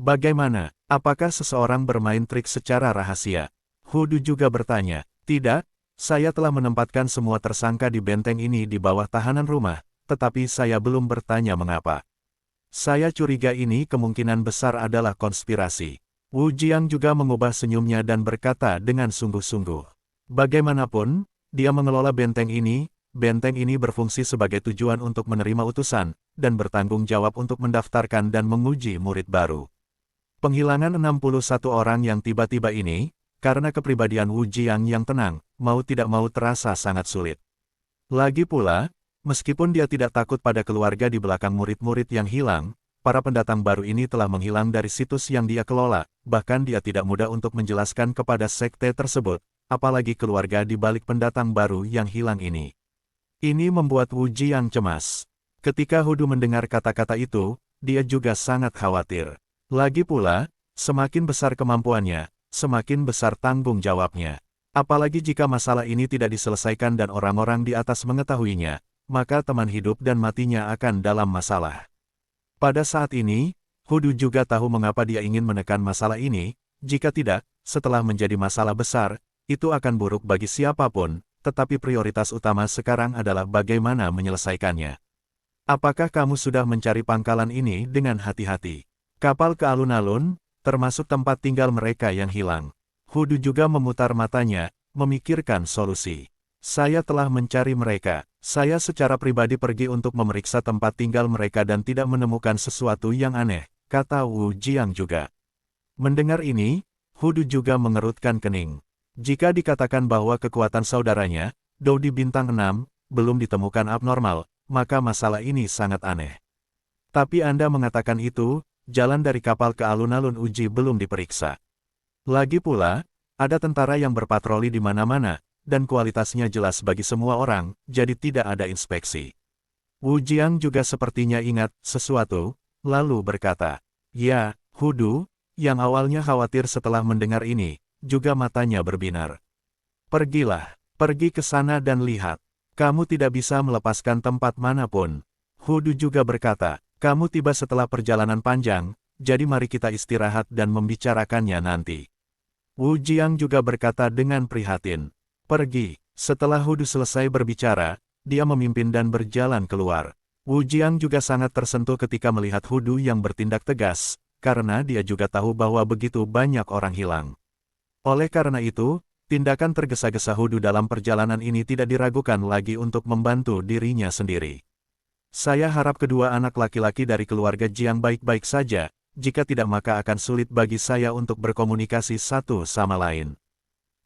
Bagaimana? Apakah seseorang bermain trik secara rahasia? Hudu juga bertanya. Tidak, saya telah menempatkan semua tersangka di benteng ini di bawah tahanan rumah, tetapi saya belum bertanya mengapa. Saya curiga ini kemungkinan besar adalah konspirasi. Wu Jiang juga mengubah senyumnya dan berkata dengan sungguh-sungguh. Bagaimanapun, dia mengelola benteng ini berfungsi sebagai tujuan untuk menerima utusan, dan bertanggung jawab untuk mendaftarkan dan menguji murid baru. Penghilangan 61 orang yang tiba-tiba ini, karena kepribadian Wu Jiang yang tenang, mau tidak mau terasa sangat sulit. Lagi pula, meskipun dia tidak takut pada keluarga di belakang murid-murid yang hilang, para pendatang baru ini telah menghilang dari situs yang dia kelola, bahkan dia tidak mudah untuk menjelaskan kepada sekte tersebut, apalagi keluarga di balik pendatang baru yang hilang ini. Ini membuat Wu Jiang cemas. Ketika Hudu mendengar kata-kata itu, dia juga sangat khawatir. Lagi pula, semakin besar kemampuannya, semakin besar tanggung jawabnya. Apalagi jika masalah ini tidak diselesaikan dan orang-orang di atas mengetahuinya, maka teman hidup dan matinya akan dalam masalah. Pada saat ini, Hudu juga tahu mengapa dia ingin menekan masalah ini, jika tidak, setelah menjadi masalah besar, itu akan buruk bagi siapapun, tetapi prioritas utama sekarang adalah bagaimana menyelesaikannya. Apakah kamu sudah mencari pangkalan ini dengan hati-hati? Kapal ke alun-alun, termasuk tempat tinggal mereka yang hilang. Hudu juga memutar matanya, memikirkan solusi. Saya telah mencari mereka. Saya secara pribadi pergi untuk memeriksa tempat tinggal mereka dan tidak menemukan sesuatu yang aneh, kata Wu Jiang juga. Mendengar ini, Hudu juga mengerutkan kening. Jika dikatakan bahwa kekuatan saudaranya, Dou di bintang 6, belum ditemukan abnormal, maka masalah ini sangat aneh. Tapi Anda mengatakan itu, jalan dari kapal ke alun-alun uji belum diperiksa. Lagi pula, ada tentara yang berpatroli di mana-mana, dan kualitasnya jelas bagi semua orang, jadi tidak ada inspeksi. Wu Jiang juga sepertinya ingat sesuatu, lalu berkata, "Ya, Hudu," yang awalnya khawatir setelah mendengar ini, juga matanya berbinar. "Pergilah, pergi ke sana dan lihat. Kamu tidak bisa melepaskan tempat manapun." Hudu juga berkata, "Kamu tiba setelah perjalanan panjang, jadi mari kita istirahat dan membicarakannya nanti." Wu Jiang juga berkata dengan prihatin, "Pergi." Setelah Hudu selesai berbicara, dia memimpin dan berjalan keluar. Wu Jiang juga sangat tersentuh ketika melihat Hudu yang bertindak tegas, karena dia juga tahu bahwa begitu banyak orang hilang. Oleh karena itu, tindakan tergesa-gesa Hudu dalam perjalanan ini tidak diragukan lagi untuk membantu dirinya sendiri. "Saya harap kedua anak laki-laki dari keluarga Jiang baik-baik saja, jika tidak maka akan sulit bagi saya untuk berkomunikasi satu sama lain."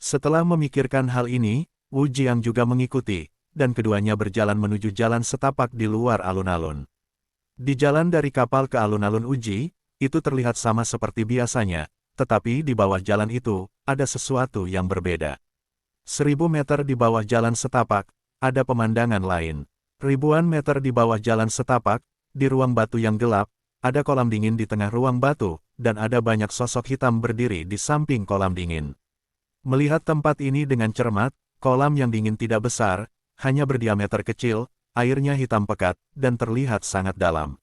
Setelah memikirkan hal ini, Wu Jiang juga mengikuti, dan keduanya berjalan menuju jalan setapak di luar alun-alun. Di jalan dari kapal ke alun-alun uji, itu terlihat sama seperti biasanya, tetapi di bawah jalan itu, ada sesuatu yang berbeda. 1000 meter di bawah jalan setapak, ada pemandangan lain. Ribuan meter di bawah jalan setapak, di ruang batu yang gelap, ada kolam dingin di tengah ruang batu, dan ada banyak sosok hitam berdiri di samping kolam dingin. Melihat tempat ini dengan cermat, kolam yang dingin tidak besar, hanya berdiameter kecil, airnya hitam pekat, dan terlihat sangat dalam.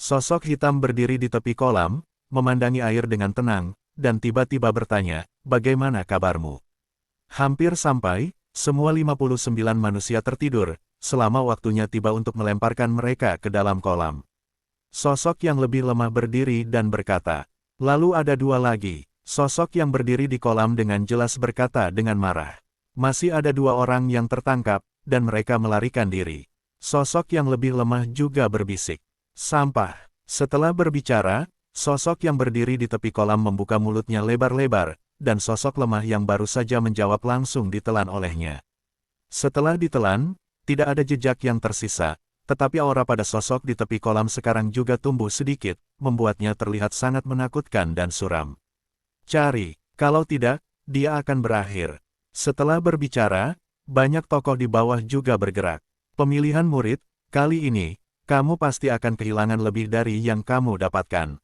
Sosok hitam berdiri di tepi kolam, memandangi air dengan tenang, dan tiba-tiba bertanya, "Bagaimana kabarmu?" Hampir sampai, semua 59 manusia tertidur, selama waktunya tiba untuk melemparkan mereka ke dalam kolam. Sosok yang lebih lemah berdiri dan berkata, "Lalu ada dua lagi." Sosok yang berdiri di kolam dengan jelas berkata dengan marah, "Masih ada dua orang yang tertangkap, dan mereka melarikan diri." Sosok yang lebih lemah juga berbisik, "Sampah." Setelah berbicara, sosok yang berdiri di tepi kolam membuka mulutnya lebar-lebar, dan sosok lemah yang baru saja menjawab langsung ditelan olehnya. Setelah ditelan, tidak ada jejak yang tersisa, tetapi aura pada sosok di tepi kolam sekarang juga tumbuh sedikit, membuatnya terlihat sangat menakutkan dan suram. "Cari, kalau tidak, dia akan berakhir." Setelah berbicara, banyak tokoh di bawah juga bergerak. "Pemilihan murid, kali ini, kamu pasti akan kehilangan lebih dari yang kamu dapatkan."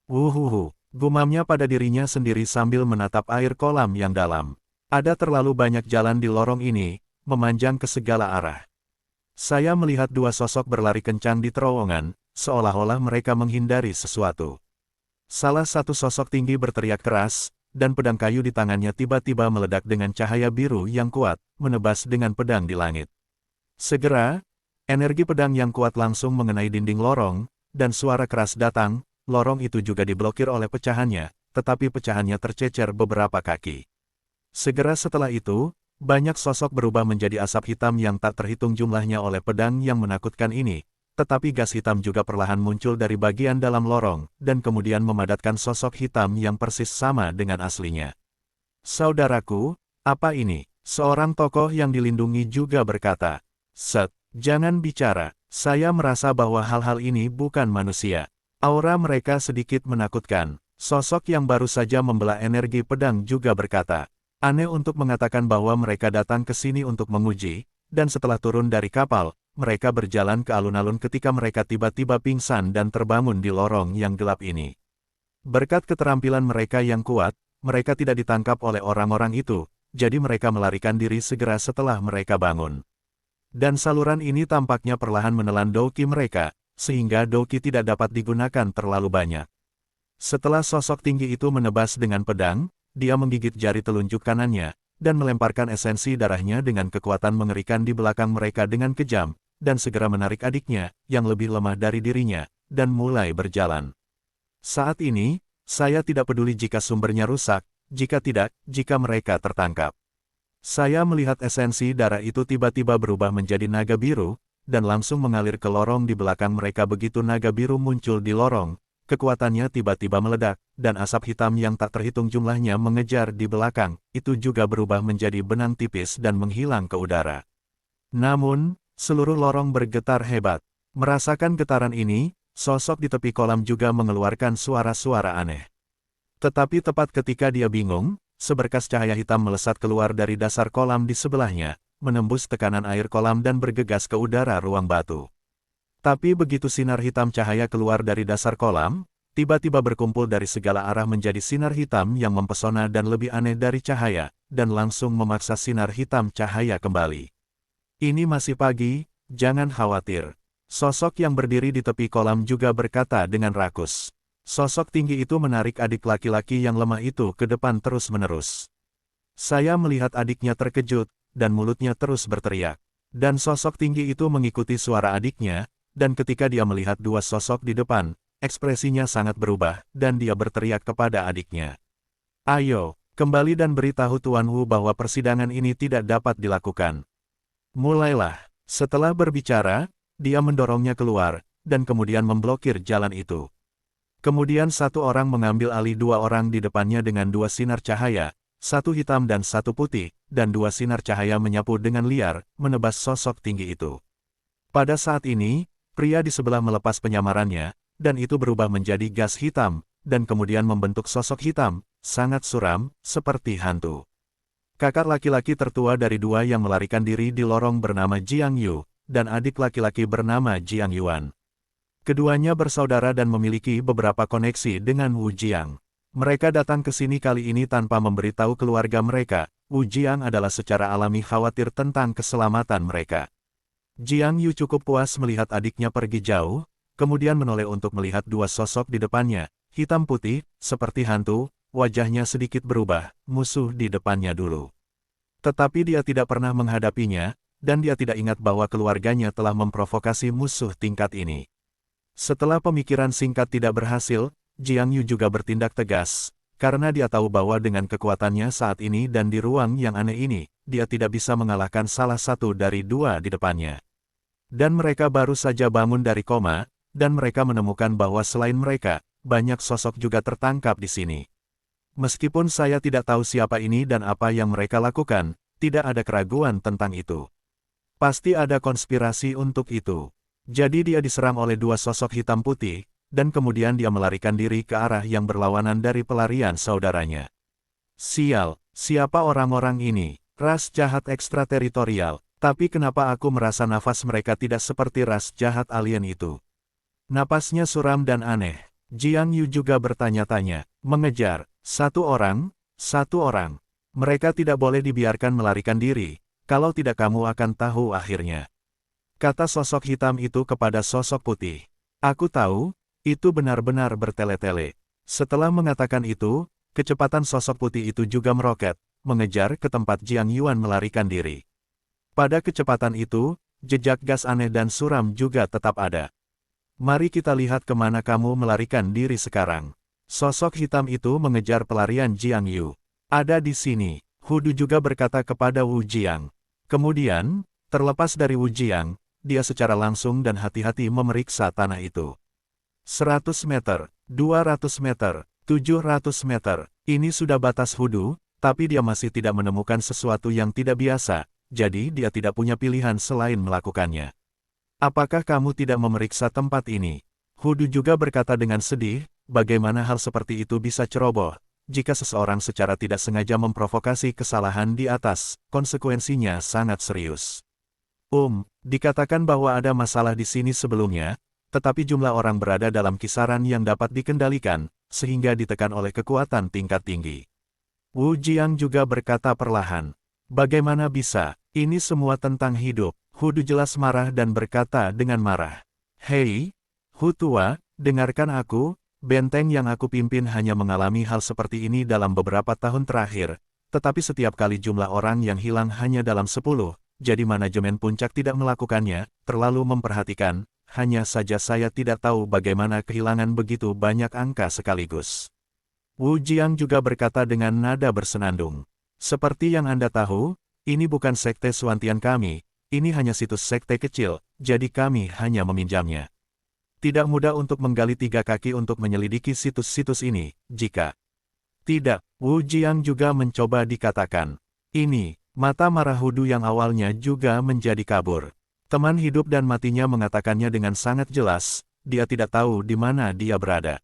"Wuhuhu," gumamnya pada dirinya sendiri sambil menatap air kolam yang dalam. "Ada terlalu banyak jalan di lorong ini, memanjang ke segala arah. Saya melihat dua sosok berlari kencang di terowongan, seolah-olah mereka menghindari sesuatu." Salah satu sosok tinggi berteriak keras, dan pedang kayu di tangannya tiba-tiba meledak dengan cahaya biru yang kuat, menebas dengan pedang di langit. Segera, energi pedang yang kuat langsung mengenai dinding lorong, dan suara keras datang, lorong itu juga diblokir oleh pecahannya, tetapi pecahannya tercecer beberapa kaki. Segera setelah itu, banyak sosok berubah menjadi asap hitam yang tak terhitung jumlahnya oleh pedang yang menakutkan ini, tetapi gas hitam juga perlahan muncul dari bagian dalam lorong, dan kemudian memadatkan sosok hitam yang persis sama dengan aslinya. Saudaraku, apa ini? Seorang tokoh yang dilindungi juga berkata. Set, jangan bicara, saya merasa bahwa hal-hal ini bukan manusia. Aura mereka sedikit menakutkan. Sosok yang baru saja membelah energi pedang juga berkata. Aneh untuk mengatakan bahwa mereka datang ke sini untuk menguji, dan setelah turun dari kapal, mereka berjalan ke alun-alun ketika mereka tiba-tiba pingsan dan terbangun di lorong yang gelap ini. Berkat keterampilan mereka yang kuat, mereka tidak ditangkap oleh orang-orang itu, jadi mereka melarikan diri segera setelah mereka bangun. Dan saluran ini tampaknya perlahan menelan doki mereka, sehingga doki tidak dapat digunakan terlalu banyak. Setelah sosok tinggi itu menebas dengan pedang, dia menggigit jari telunjuk kanannya, dan melemparkan esensi darahnya dengan kekuatan mengerikan di belakang mereka dengan kejam, dan segera menarik adiknya, yang lebih lemah dari dirinya, dan mulai berjalan. Saat ini, saya tidak peduli jika sumbernya rusak, jika tidak, jika mereka tertangkap. Saya melihat esensi darah itu tiba-tiba berubah menjadi naga biru, dan langsung mengalir ke lorong di belakang mereka begitu naga biru muncul di lorong, kekuatannya tiba-tiba meledak, dan asap hitam yang tak terhitung jumlahnya mengejar di belakang, itu juga berubah menjadi benang tipis dan menghilang ke udara. Namun, seluruh lorong bergetar hebat. Merasakan getaran ini, sosok di tepi kolam juga mengeluarkan suara-suara aneh. Tetapi tepat ketika dia bingung, seberkas cahaya hitam melesat keluar dari dasar kolam di sebelahnya, menembus tekanan air kolam dan bergegas ke udara ruang batu. Tapi begitu sinar hitam cahaya keluar dari dasar kolam, tiba-tiba berkumpul dari segala arah menjadi sinar hitam yang mempesona dan lebih aneh dari cahaya, dan langsung memaksa sinar hitam cahaya kembali. Ini masih pagi, jangan khawatir. Sosok yang berdiri di tepi kolam juga berkata dengan rakus. Sosok tinggi itu menarik adik laki-laki yang lemah itu ke depan terus-menerus. Saya melihat adiknya terkejut, dan mulutnya terus berteriak. Dan sosok tinggi itu mengikuti suara adiknya, dan ketika dia melihat dua sosok di depan, ekspresinya sangat berubah, dan dia berteriak kepada adiknya. Ayo, kembali dan beritahu Tuan Wu bahwa persidangan ini tidak dapat dilakukan. Mulailah. Setelah berbicara, dia mendorongnya keluar, dan kemudian memblokir jalan itu. Kemudian satu orang mengambil alih dua orang di depannya dengan dua sinar cahaya, satu hitam dan satu putih, dan dua sinar cahaya menyapu dengan liar, menebas sosok tinggi itu. Pada saat ini, pria di sebelah melepas penyamarannya, dan itu berubah menjadi gas hitam, dan kemudian membentuk sosok hitam, sangat suram, seperti hantu. Kakak laki-laki tertua dari dua yang melarikan diri di lorong bernama Jiang Yu, dan adik laki-laki bernama Jiang Yuan. Keduanya bersaudara dan memiliki beberapa koneksi dengan Wu Jiang. Mereka datang ke sini kali ini tanpa memberitahu keluarga mereka. Wu Jiang adalah secara alami khawatir tentang keselamatan mereka. Jiang Yu cukup puas melihat adiknya pergi jauh, kemudian menoleh untuk melihat dua sosok di depannya, hitam putih, seperti hantu, wajahnya sedikit berubah, musuh di depannya dulu. Tetapi dia tidak pernah menghadapinya, dan dia tidak ingat bahwa keluarganya telah memprovokasi musuh tingkat ini. Setelah pemikiran singkat tidak berhasil, Jiang Yu juga bertindak tegas, karena dia tahu bahwa dengan kekuatannya saat ini dan di ruang yang aneh ini, dia tidak bisa mengalahkan salah satu dari dua di depannya. Dan mereka baru saja bangun dari koma, dan mereka menemukan bahwa selain mereka, banyak sosok juga tertangkap di sini. Meskipun saya tidak tahu siapa ini dan apa yang mereka lakukan, tidak ada keraguan tentang itu. Pasti ada konspirasi untuk itu. Jadi dia diserang oleh dua sosok hitam putih, dan kemudian dia melarikan diri ke arah yang berlawanan dari pelarian saudaranya. Sial, siapa orang-orang ini? Ras jahat ekstrateritorial, tapi kenapa aku merasa nafas mereka tidak seperti ras jahat alien itu? Napasnya suram dan aneh. Jiang Yu juga bertanya-tanya, mengejar, satu orang. Mereka tidak boleh dibiarkan melarikan diri, kalau tidak kamu akan tahu akhirnya. Kata sosok hitam itu kepada sosok putih. Aku tahu, itu benar-benar bertele-tele. Setelah mengatakan itu, kecepatan sosok putih itu juga meroket, mengejar ke tempat Jiang Yuan melarikan diri. Pada kecepatan itu, jejak gas aneh dan suram juga tetap ada. Mari kita lihat kemana kamu melarikan diri sekarang. Sosok hitam itu mengejar pelarian Jiang Yu. Ada di sini, Hudu juga berkata kepada Wu Jiang. Kemudian, terlepas dari Wu Jiang, dia secara langsung dan hati-hati memeriksa tanah itu. 100 meter, 200 meter, 700 meter, ini sudah batas Hudu, tapi dia masih tidak menemukan sesuatu yang tidak biasa, jadi dia tidak punya pilihan selain melakukannya. Apakah kamu tidak memeriksa tempat ini? Hudu juga berkata dengan sedih, bagaimana hal seperti itu bisa ceroboh, jika seseorang secara tidak sengaja memprovokasi kesalahan di atas, konsekuensinya sangat serius. Dikatakan bahwa ada masalah di sini sebelumnya, tetapi jumlah orang berada dalam kisaran yang dapat dikendalikan, sehingga ditekan oleh kekuatan tingkat tinggi. Wu Jiang juga berkata perlahan, bagaimana bisa, ini semua tentang hidup. Hudu jelas marah dan berkata dengan marah. Hei, Hu tua, dengarkan aku, benteng yang aku pimpin hanya mengalami hal seperti ini dalam beberapa tahun terakhir, tetapi setiap kali jumlah orang yang hilang hanya dalam 10, jadi manajemen puncak tidak melakukannya, terlalu memperhatikan, hanya saja saya tidak tahu bagaimana kehilangan begitu banyak angka sekaligus. Wu Jiang juga berkata dengan nada bersenandung. Seperti yang Anda tahu, ini bukan sekte Suantian kami. Ini hanya situs sekte kecil, jadi kami hanya meminjamnya. Tidak mudah untuk menggali 3 kaki untuk menyelidiki situs-situs ini, jika tidak. Wu Jiang juga mencoba dikatakan. Ini, mata marah Hudu yang awalnya juga menjadi kabur. Teman hidup dan matinya mengatakannya dengan sangat jelas, dia tidak tahu di mana dia berada.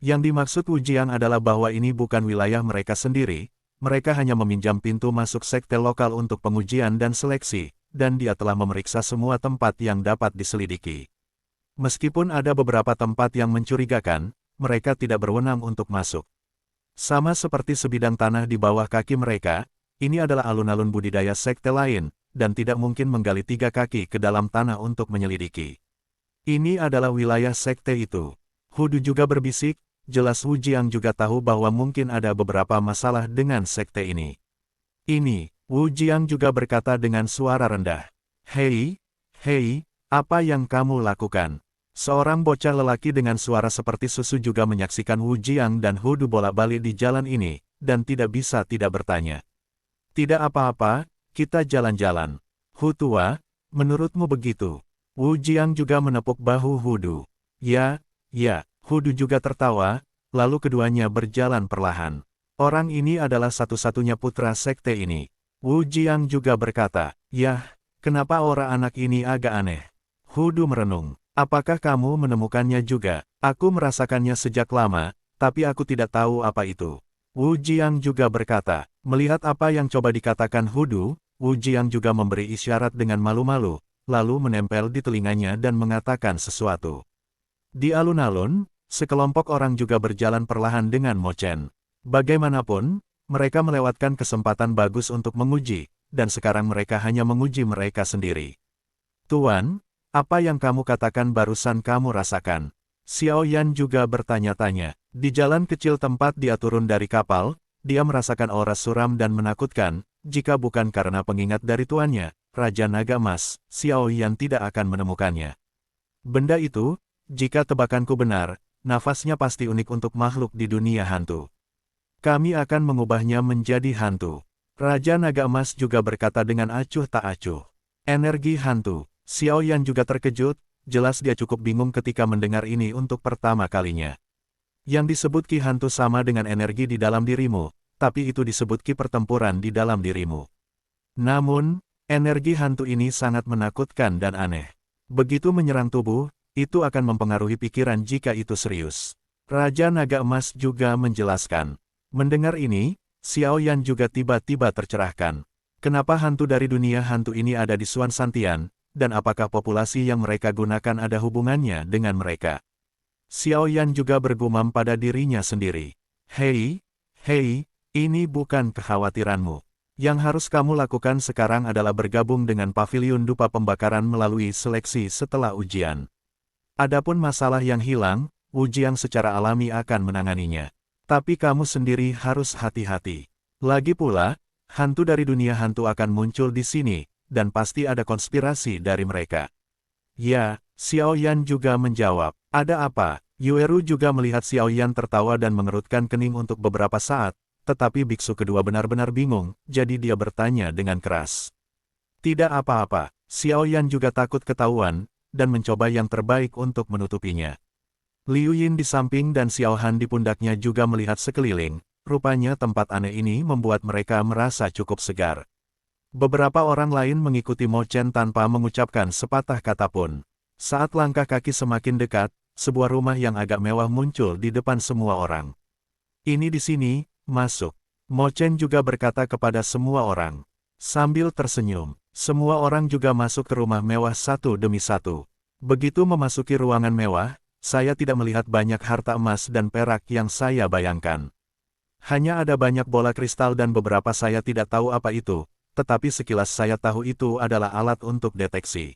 Yang dimaksud Wu Jiang adalah bahwa ini bukan wilayah mereka sendiri, mereka hanya meminjam pintu masuk sekte lokal untuk pengujian dan seleksi, dan dia telah memeriksa semua tempat yang dapat diselidiki. Meskipun ada beberapa tempat yang mencurigakan, mereka tidak berwenang untuk masuk. Sama seperti sebidang tanah di bawah kaki mereka, ini adalah alun-alun budidaya sekte lain, dan tidak mungkin menggali 3 kaki ke dalam tanah untuk menyelidiki. Ini adalah wilayah sekte itu. Hudu juga berbisik, jelas Wu Jiang juga tahu bahwa mungkin ada beberapa masalah dengan sekte ini. Wu Jiang juga berkata dengan suara rendah. Hei, apa yang kamu lakukan? Seorang bocah lelaki dengan suara seperti susu juga menyaksikan Wu Jiang dan Hudu bolak-balik di jalan ini, dan tidak bisa tidak bertanya. Tidak apa-apa, kita jalan-jalan. Hu tua, menurutmu begitu? Wu Jiang juga menepuk bahu Hudu. Ya, Hudu juga tertawa, lalu keduanya berjalan perlahan. Orang ini adalah satu-satunya putra sekte ini. Wu Jiang juga berkata, yah, kenapa aura anak ini agak aneh? Hudu merenung. Apakah kamu menemukannya juga? Aku merasakannya sejak lama, tapi aku tidak tahu apa itu. Wu Jiang juga berkata, melihat apa yang coba dikatakan Hudu, Wu Jiang juga memberi isyarat dengan malu-malu, lalu menempel di telinganya dan mengatakan sesuatu. Di alun-alun, sekelompok orang juga berjalan perlahan dengan Mo Chen. Bagaimanapun, mereka melewatkan kesempatan bagus untuk menguji, dan sekarang mereka hanya menguji mereka sendiri. Tuan, apa yang kamu katakan barusan kamu rasakan? Xiao Yan juga bertanya-tanya. Di jalan kecil tempat dia turun dari kapal, dia merasakan aura suram dan menakutkan, jika bukan karena pengingat dari tuannya, Raja Naga Emas, Xiao Yan tidak akan menemukannya. Benda itu, jika tebakanku benar, nafasnya pasti unik untuk makhluk di dunia hantu. Kami akan mengubahnya menjadi hantu. Raja Naga Emas juga berkata dengan acuh tak acuh. Energi hantu. Xiao Yan juga terkejut, jelas dia cukup bingung ketika mendengar ini untuk pertama kalinya. Yang disebut ki hantu sama dengan energi di dalam dirimu, tapi itu disebut ki pertempuran di dalam dirimu. Namun, energi hantu ini sangat menakutkan dan aneh. Begitu menyerang tubuh, itu akan mempengaruhi pikiran jika itu serius. Raja Naga Emas juga menjelaskan. Mendengar ini, Xiao Yan juga tiba-tiba tercerahkan. Kenapa hantu dari dunia hantu ini ada di Suan Santian, dan apakah populasi yang mereka gunakan ada hubungannya dengan mereka? Xiao Yan juga bergumam pada dirinya sendiri. Hei, ini bukan kekhawatiranmu. Yang harus kamu lakukan sekarang adalah bergabung dengan Paviliun Dupa Pembakaran melalui seleksi setelah ujian. Adapun masalah yang hilang, Wu Jiang secara alami akan menanganinya. Tapi kamu sendiri harus hati-hati. Lagi pula, hantu dari dunia hantu akan muncul di sini, dan pasti ada konspirasi dari mereka. Ya, Xiao Yan juga menjawab. Ada apa? Yueru juga melihat Xiao Yan tertawa dan mengerutkan kening untuk beberapa saat, tetapi biksu kedua benar-benar bingung, jadi dia bertanya dengan keras. Tidak apa-apa, Xiao Yan juga takut ketahuan, dan mencoba yang terbaik untuk menutupinya. Liu Yin di samping dan Xiao Han di pundaknya juga melihat sekeliling, rupanya tempat aneh ini membuat mereka merasa cukup segar. Beberapa orang lain mengikuti Mo Chen tanpa mengucapkan sepatah kata pun. Saat langkah kaki semakin dekat, sebuah rumah yang agak mewah muncul di depan semua orang. Ini di sini, masuk. Mo Chen juga berkata kepada semua orang. Sambil tersenyum, semua orang juga masuk ke rumah mewah satu demi satu. Begitu memasuki ruangan mewah, saya tidak melihat banyak harta emas dan perak yang saya bayangkan. Hanya ada banyak bola kristal dan beberapa saya tidak tahu apa itu, tetapi sekilas saya tahu itu adalah alat untuk deteksi.